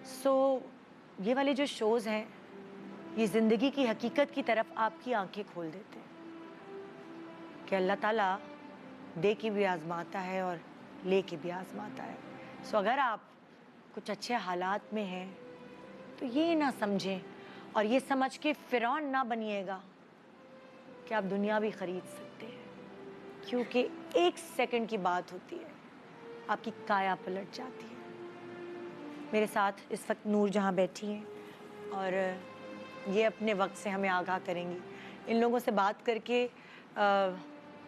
سو یہ والے جو شوز ہیں یہ زندگی کی حقیقت کی طرف آپ کی آنکھیں کھول دیتے ہیں کہ اللہ تعالیٰ دے کے بھی آزماتا ہے اور لے کے بھی آزماتا ہے. سو اگر آپ کچھ اچھے حالات میں ہیں تو یہ نہ سمجھیں اور یہ سمجھ کے فرعون نہ بنیے گا کہ آپ دنیا بھی خرید سکتے ہیں، کیونکہ ایک سیکنڈ کی بات ہوتی ہے آپ کی کایا پلٹ جاتی ہے. میرے ساتھ اس وقت نور جہاں بیٹھی ہیں اور یہ اپنے وقت سے ہمیں آگاہ کریں گی. ان لوگوں سے بات کر کے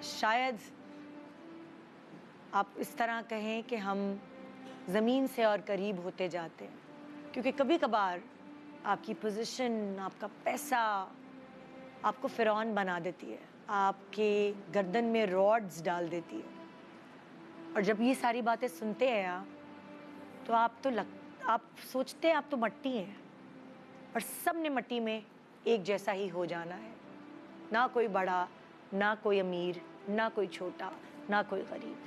شاید آپ اس طرح کہیں کہ ہم زمین سے اور قریب ہوتے جاتے ہیں، کیونکہ کبھی کبھار آپ کی پوزیشن، آپ کا پیسہ آپ کو فرعون بنا دیتی ہے، آپ کے گردن میں راڈز ڈال دیتی ہے. اور جب یہ ساری باتیں سنتے ہیں آپ تو آپ سوچتے ہیں آپ تو مٹی ہیں اور سب نے مٹی میں ایک جیسا ہی ہو جانا ہے. نہ کوئی بڑا، نہ کوئی امیر، نہ کوئی چھوٹا، نہ کوئی غریب.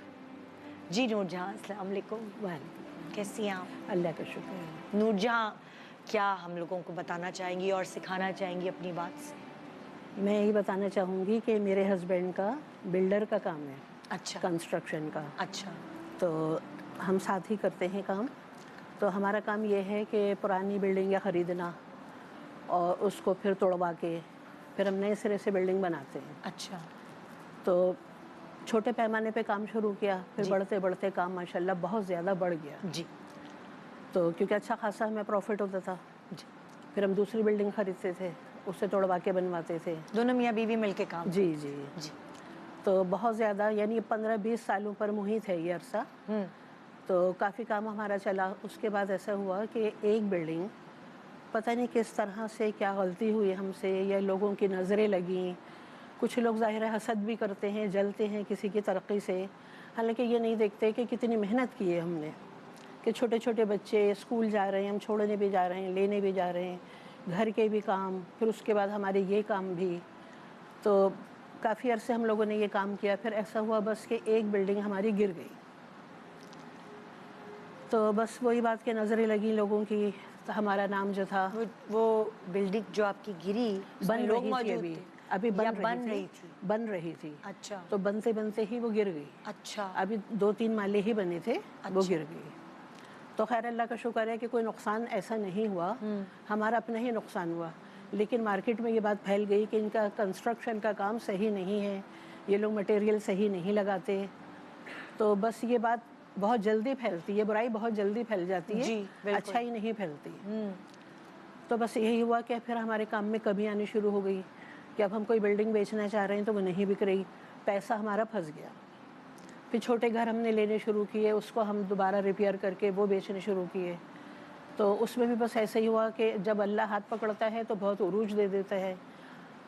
جی نور جہاں السلام علیکم. کیسی ہیں آپ؟ اللہ کا شکر ہے. نور جہاں کیا ہم لوگوں کو بتانا چاہیں گی اور سکھانا چاہیں گی اپنی بات سے؟ میں یہ بتانا چاہوں گی کہ میرے ہسبینڈ کا بلڈر کا کام ہے. اچھا کنسٹرکشن کا. اچھا. تو ہم ساتھ ہی کرتے ہیں کام. تو ہمارا کام یہ ہے کہ پرانی بلڈنگ یا خریدنا اور اس کو پھر توڑوا کے پھر ہم نئے سرے سے بلڈنگ بناتے ہیں. اچھا. تو چھوٹے پیمانے پہ کام شروع کیا، پھر جی. بڑھتے بڑھتے کام ماشاءاللہ بہت زیادہ بڑھ گیا. جی. تو کیونکہ اچھا خاصا ہمیں پروفٹ ہوتا تھا. جی. پھر ہم دوسری بلڈنگ خریدتے تھے، اسے توڑوا کے بنواتے تھے. دونوں میاں بیوی مل کے کام جی کرتے. جی. جی. تو بہت زیادہ یعنی 15-20 سالوں پر محیط ہے یہ عرصہ. تو کافی کام ہمارا چلا. اس کے بعد ایسا ہوا کہ ایک بلڈنگ پتہ نہیں کس طرح سے کیا غلطی ہوئی ہم سے یا لوگوں کی نظریں لگیں. کچھ لوگ ظاہر حسد بھی کرتے ہیں، جلتے ہیں کسی کی ترقی سے، حالانکہ یہ نہیں دیکھتے کہ کتنی محنت کی ہے ہم نے. کہ چھوٹے چھوٹے بچے اسکول جا رہے ہیں، ہم چھوڑنے بھی جا رہے ہیں، لینے بھی جا رہے ہیں، گھر کے بھی کام، پھر اس کے بعد ہمارے یہ کام بھی. تو کافی عرصے ہم لوگوں نے یہ کام کیا. پھر ایسا ہوا بس کہ ایک بلڈنگ ہماری گر گئی. تو بس وہی بات کہ نظریں لگیں لوگوں کی. تو ہمارا نام جو تھا وہ بلڈنگ جو آپ کی گری اس میں بن لوگ رہی تھی، موجود تھے ابھی یا بن رہی تھی. بن رہی تھی. اچھا. تو بنتے بنتے ہی وہ گر گئی. اچھا. ابھی 2-3 مالے ہی بنے تھے، وہ اچھا. گر گئی. تو خیر اللہ کا شکر ہے کہ کوئی نقصان ایسا نہیں ہوا، ہمارا اپنا ہی نقصان ہوا. لیکن مارکیٹ میں یہ بات پھیل گئی کہ ان کا کنسٹرکشن کا کام صحیح نہیں ہے، یہ لوگ مٹیریل صحیح نہیں لگاتے. تو بس یہ بات بہت جلدی پھیلتی ہے، برائی بہت جلدی پھیل جاتی ہے، جی بالکل. اچھائی نہیں پھیلتی. تو بس یہی ہوا کہ پھر ہمارے کام میں کمی آنی شروع ہو گئی کہ اب ہم کوئی بلڈنگ بیچنا چاہ رہے ہیں تو وہ نہیں بک رہی، پیسہ ہمارا پھنس گیا. پھر چھوٹے گھر ہم نے لینے شروع کیے، اس کو ہم دوبارہ ریپیئر کر کے وہ بیچنے شروع کیے. تو اس میں بھی بس ایسا ہی ہوا کہ جب اللہ ہاتھ پکڑتا ہے تو بہت عروج دے دیتا ہے،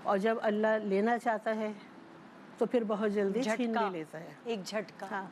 اور جب اللہ لینا چاہتا ہے تو پھر بہت جلدی چھین بھی لیتا ہے. ایک جھٹکا. ہاں.